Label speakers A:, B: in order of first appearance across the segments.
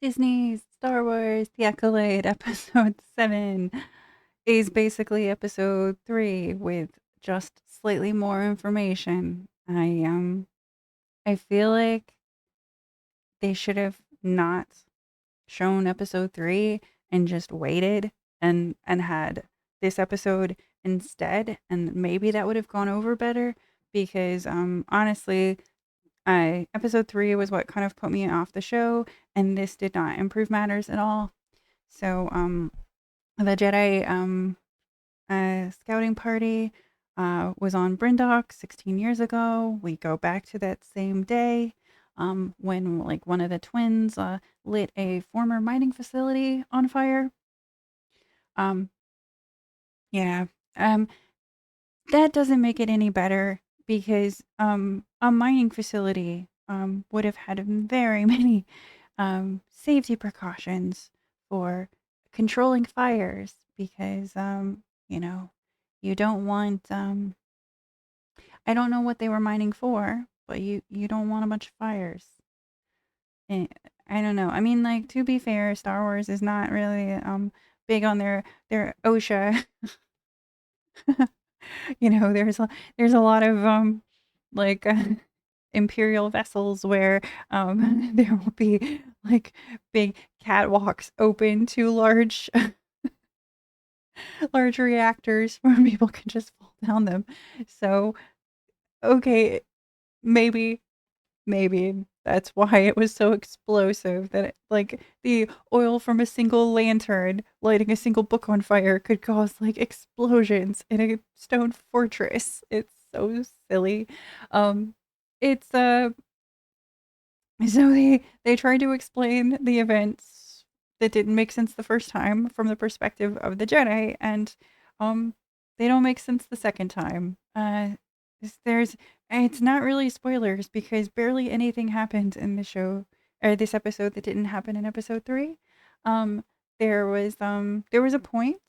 A: Disney's Star Wars The Acolyte episode 7 is basically episode 3 with just slightly more information. I feel like they should have not shown episode 3 and just waited and had this episode instead, and maybe that would have gone over better because honestly, I episode 3 was what kind of put me off the show, and this did not improve matters at all. So, the Jedi scouting party was on Brendok 16 years ago. We go back to that same day when like one of the twins lit a former mining facility on fire. Um, yeah. Um, that doesn't make it any better because a mining facility would have had very many safety precautions for controlling fires because you know you don't want I don't know what they were mining for, but you don't want a bunch of fires. Eh, I don't know. I mean, like, to be fair, Star Wars is not really big on their OSHA. There's a lot of like imperial vessels where there will be like big catwalks open to large reactors where people can just fall down them. So okay, maybe maybe that's why it was so explosive that like the oil from a single lantern lighting a single book on fire could cause like explosions in a stone fortress. It's so silly. Um it's So they tried to explain the events that didn't make sense the first time from the perspective of the Jedi, and um, they don't make sense the second time. There's it's not really spoilers because barely anything happens in the show or this episode that didn't happen in episode 3. Um, there was a point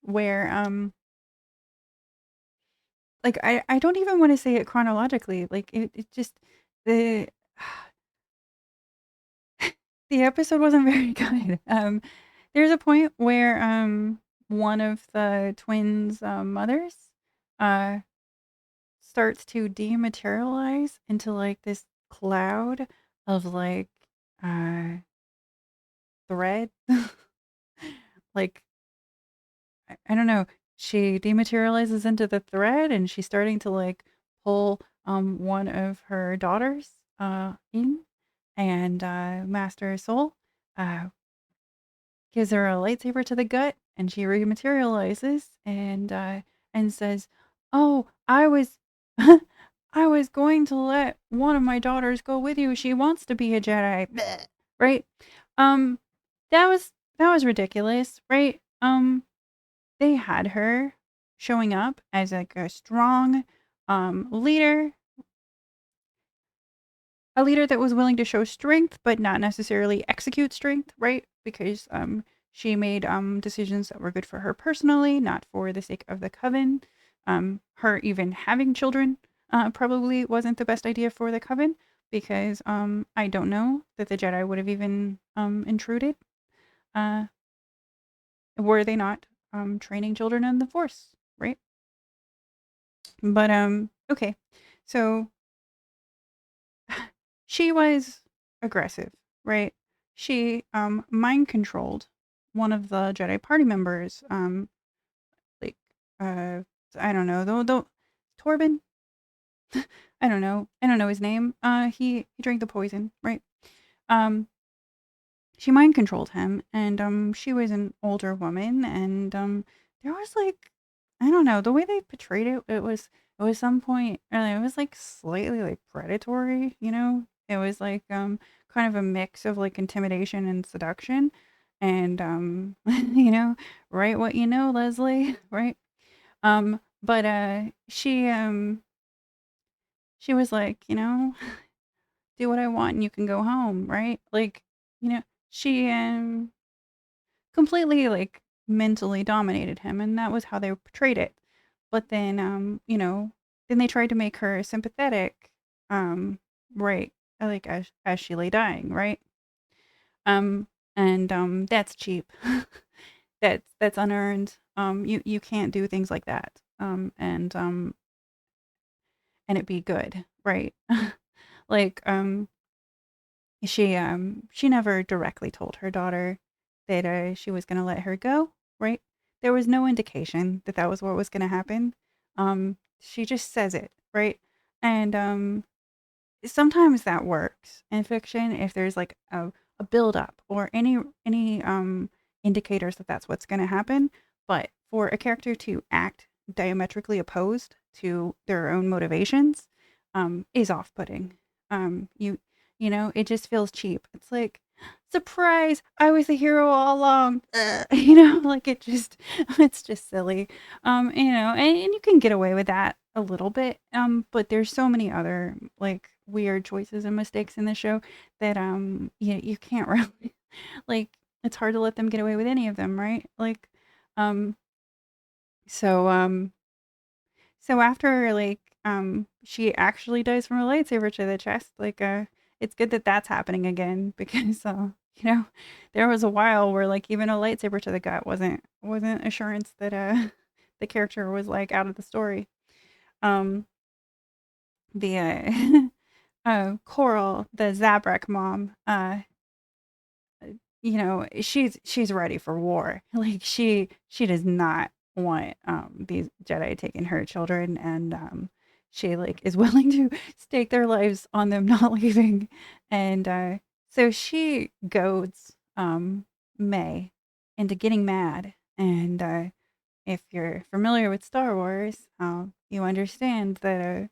A: where like I don't even want to say it chronologically. Like it just the the episode wasn't very good. There's a point where one of the twins' mothers uh starts to dematerialize into like this cloud of like uh thread. Like I don't know. She dematerializes into the thread and she's starting to like pull one of her daughters in, and Master Soul uh gives her a lightsaber to the gut, and she rematerializes and says, "Oh, I was I was going to let one of my daughters go with you. She wants to be a Jedi." Bleh. Right? Um that was ridiculous, right? They had her showing up as like a strong leader, a leader that was willing to show strength but not necessarily execute strength, right? Because she made decisions that were good for her personally, not for the sake of the coven. Her even having children probably wasn't the best idea for the coven because I don't know that the Jedi would have even intruded uh, were they not training children in the Force, right? But okay, so she was aggressive, right? She mind controlled one of the Jedi party members. Like uh, I don't know, though Torben. I don't know his name. He drank the poison, right? Um, she mind controlled him, and she was an older woman, and there was like I don't know the way they portrayed it. It was some point, it was like slightly like predatory, you know. It was like kind of a mix of like intimidation and seduction, and you know, right what you know, Leslie, right? But she was like, you know, do what I want and you can go home, right? Like, you know, she completely like mentally dominated him, and that was how they portrayed it. But then you know, then they tried to make her sympathetic, um right, like as she lay dying, right? Um, and that's cheap. That's unearned. You can't do things like that. And it be good, right? Like, she never directly told her daughter that, she was gonna let her go, right? There was no indication that that was what was gonna happen. She just says it, right? And, sometimes that works in fiction if there's, like, a buildup or any indicators that that's what's gonna happen, but for a character to act diametrically opposed to their own motivations, is off-putting. You know, it just feels cheap. It's like, "Surprise! I was the hero all along." You know, like, it's just silly. You know, and you can get away with that a little bit, but there's so many other, like, weird choices and mistakes in the show that, you can't really like, it's hard to let them get away with any of them, right? Like, um, so, um so after, like, she actually dies from a lightsaber to the chest, like, it's good that that's happening again because, you know, there was a while where, like, even a lightsaber to the gut wasn't assurance that, the character was, like, out of the story. Um, the, Coral, the Zabrak mom, you know, she's ready for war. Like, she does not want, these Jedi taking her children, and, she, like, is willing to stake their lives on them not leaving, and, so she goads, May into getting mad, and, if you're familiar with Star Wars, you understand that,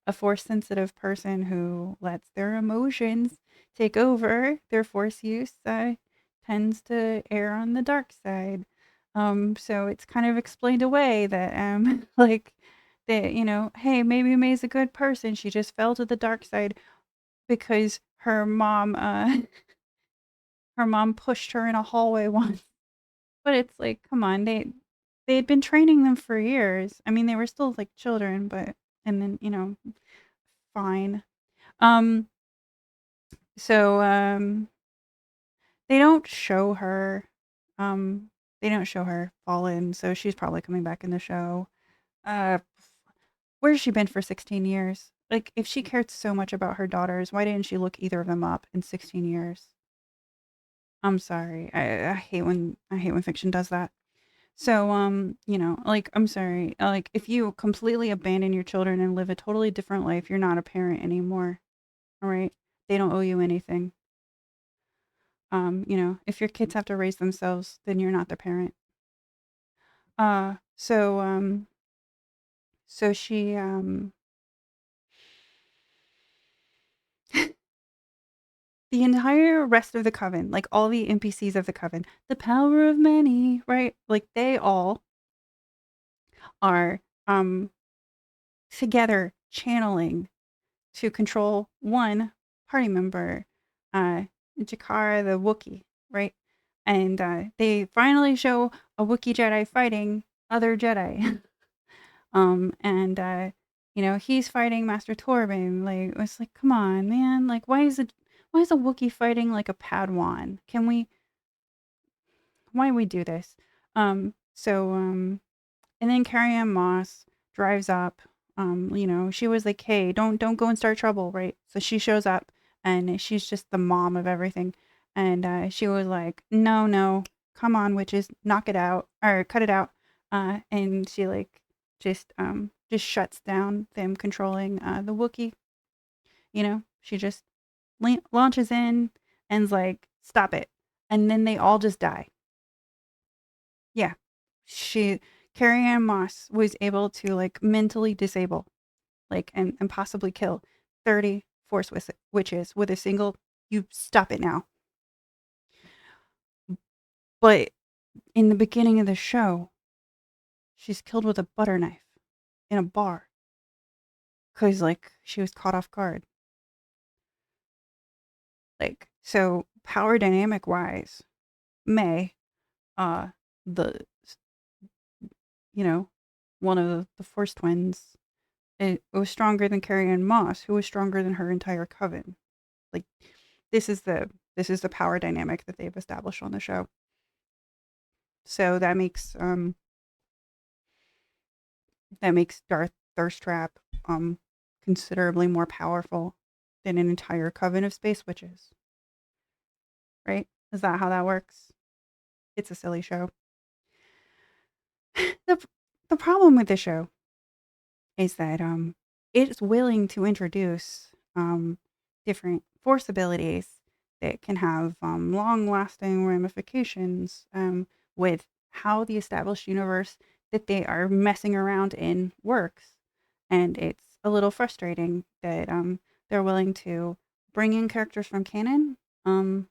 A: a force sensitive person who lets their emotions take over their force use tends to err on the dark side. So it's kind of explained away that like that, you know, hey, maybe May's a good person. She just fell to the dark side because her mom pushed her in a hallway once. But it's like, come on, they had been training them for years. I mean, they were still like children, but and then, you know, fine. Um So, they don't show her, um, they don't show her fallen, so she's probably coming back in the show. Uh, where's she been for 16 years? Like, if she cared so much about her daughters, why didn't she look either of them up in 16 years? I'm sorry. I hate when fiction does that. So, you know, like, I'm sorry. Like, if you completely abandon your children and live a totally different life, you're not a parent anymore. All right? They don't owe you anything. You know, if your kids have to raise themselves, then you're not the parent. Uh, so, um, so she, the entire rest of the coven, like all the NPCs of the coven, the power of many, right? Like they all are, together channeling to control one party member, uh, Jakara the Wookiee, right? And, they finally show a Wookiee Jedi fighting other Jedi. And, you know, he's fighting Master Torben. Like, it's like, come on, man. Like, why is a Wookiee fighting like a Padawan? Why we do this? And then Carrie Ann Moss drives up. You know, she was like, hey, don't go and start trouble, right? So she shows up and she's just the mom of everything. And, she was like, no, no, come on, witches, knock it out or cut it out. And she like just shuts down them controlling the Wookiee. You know, she just launches in and's like, stop it. And then they all just die. Yeah. She Carrie Ann Moss was able to like mentally disable like and possibly kill 30 force witches with a single you stop it now. But in the beginning of the show, she's killed with a butter knife in a bar cuz like she was caught off guard. Like so power dynamic wise, May uh the you know, one of the force twins it was stronger than Carrie Ann Moss, who was stronger than her entire coven. Like this is the This is the power dynamic that they've established on the show. So that makes Darth Thirsttrap considerably more powerful than an entire coven of space witches. Right? Is that how that works? It's a silly show. The problem with the show is that it's willing to introduce different force abilities that can have long-lasting ramifications with how the established universe that they are messing around in works. And it's a little frustrating that they're willing to bring in characters from canon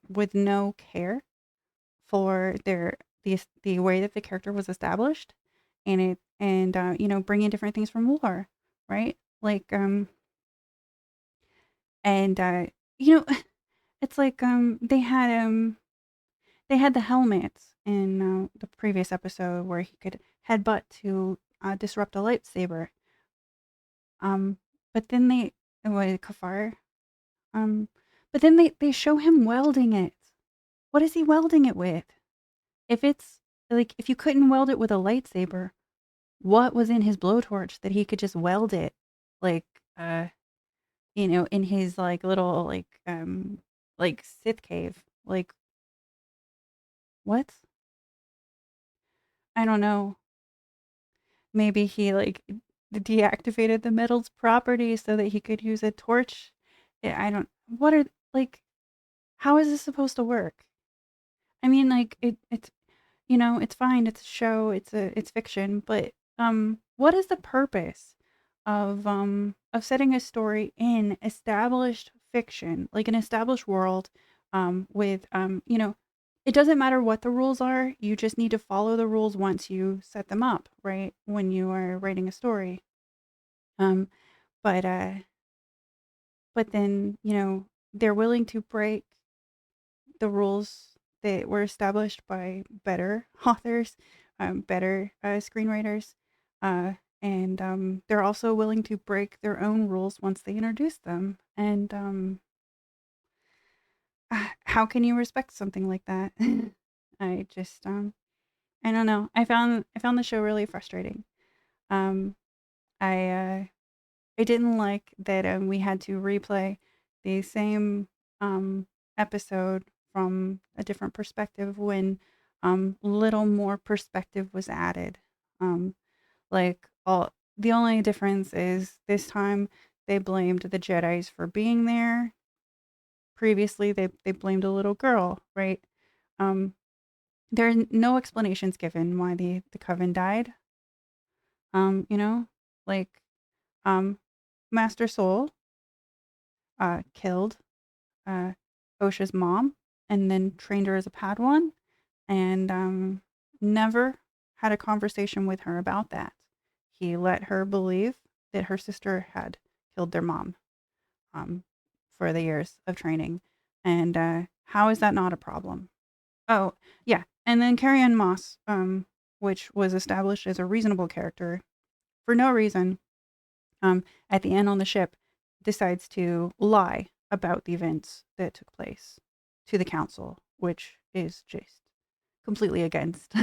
A: with no care for the way that the character was established, and bring in different things from lore, right? Like and you know it's like they had the helmets in the previous episode where he could headbutt to disrupt a lightsaber. Um, but then they what Kafar. Um, but then they show him welding it. What is he welding it with? If it's like if you couldn't weld it with a lightsaber, what was in his blowtorch that he could just weld it like in his like little like Sith cave? Like what? I don't know. Maybe he like deactivated the metal's properties so that he could use a torch. I don't. What are like? How is this supposed to work? I mean, like it's it's fine. It's a show. It's fiction. But what is the purpose of setting a story in established fiction, like an established world, with it doesn't matter what the rules are. You just need to follow the rules once you set them up, right? When you are writing a story. Um, but then they're willing to break the rules that were established by better authors, better screenwriters, and they're also willing to break their own rules once they introduce them. And how can you respect something like that? I just I don't know. I found the show really frustrating. Um, I didn't like that we had to replay the same episode from a different perspective when little more perspective was added. Um, like all the only difference is this time they blamed the Jedi's for being there. Previously, they blamed a little girl, right? Um, there are no explanations given why the coven died. Like um, Master Soul killed uh, Osha's mom and then trained her as a Padawan, and never had a conversation with her about that. He let her believe that her sister had killed their mom um, for the years of training. And how is that not a problem? Oh, yeah. And then Carrie Ann Moss, which was established as a reasonable character for no reason, at the end on the ship, decides to lie about the events that took place to the council, which is just completely against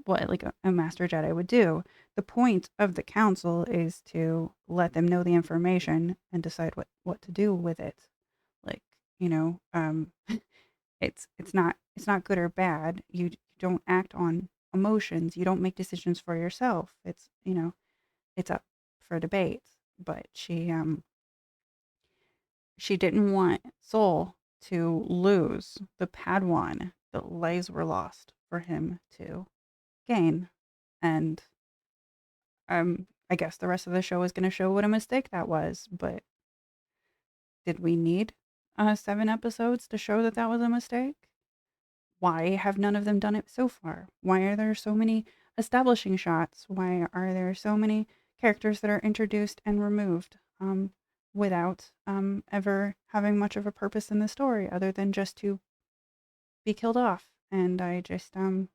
A: what like a master Jedi would do. The point of the council is to let them know the information and decide what to do with it. Like, it's not good or bad. You don't act on emotions. You don't make decisions for yourself. It's up for debate. But she didn't want Soul to lose the Padawan that lives were lost for him to gain. And I guess the rest of the show is going to show what a mistake that was. But did we need 7 episodes to show that that was a mistake? Why have none of them done it so far? Why are there so many establishing shots? Why are there so many characters that are introduced and removed without ever having much of a purpose in the story other than just to be killed off? And I just I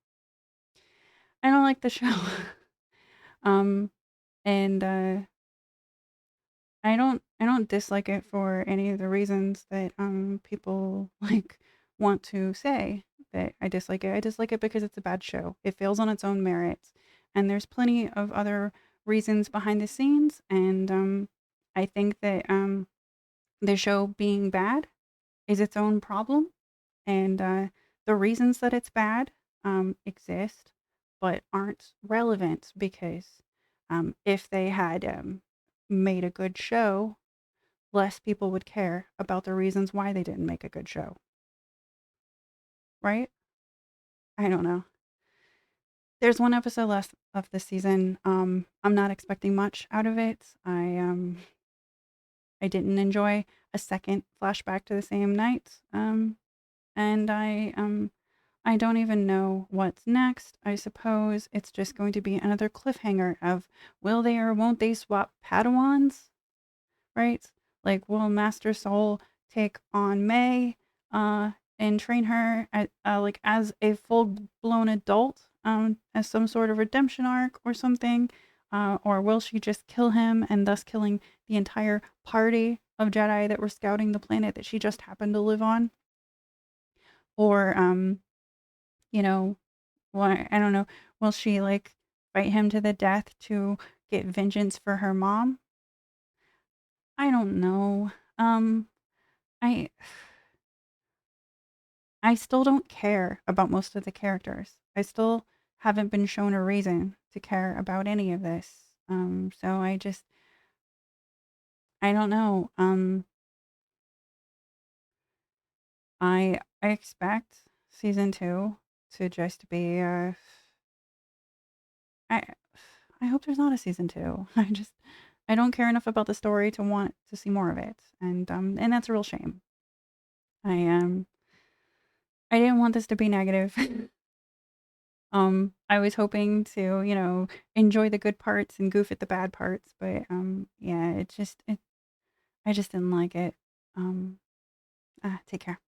A: don't like the show. um and I don't dislike it for any of the reasons that people like want to say that I dislike it. I dislike it because it's a bad show. It fails on its own merits. And there's plenty of other reasons behind the scenes, and I think that the show being bad is its own problem, and the reasons that it's bad exist but aren't relevant because if they had made a good show, less people would care about the reasons why they didn't make a good show, right? I don't know. There's one episode left of the season. I'm not expecting much out of it. I didn't enjoy a second flashback to the same night. And I don't even know what's next. I suppose it's just going to be another cliffhanger of will they or won't they swap Padawans, right? Like, will Master Soul take on May, and train her at, like as a full blown adult, as some sort of redemption arc or something, or will she just kill him and thus killing the entire party of Jedi that were scouting the planet that she just happened to live on? Or, you know, what I don't know, will she like fight him to the death to get vengeance for her mom? I don't know. I I still don't care about most of the characters. I still haven't been shown a reason to care about any of this. So I don't know. I expect season 2 to just be I I hope there's not a season 2. I don't care enough about the story to want to see more of it. And that's a real shame. I I didn't want this to be negative. I was hoping to, enjoy the good parts and goof at the bad parts, but yeah, I just didn't like it. Um, take care.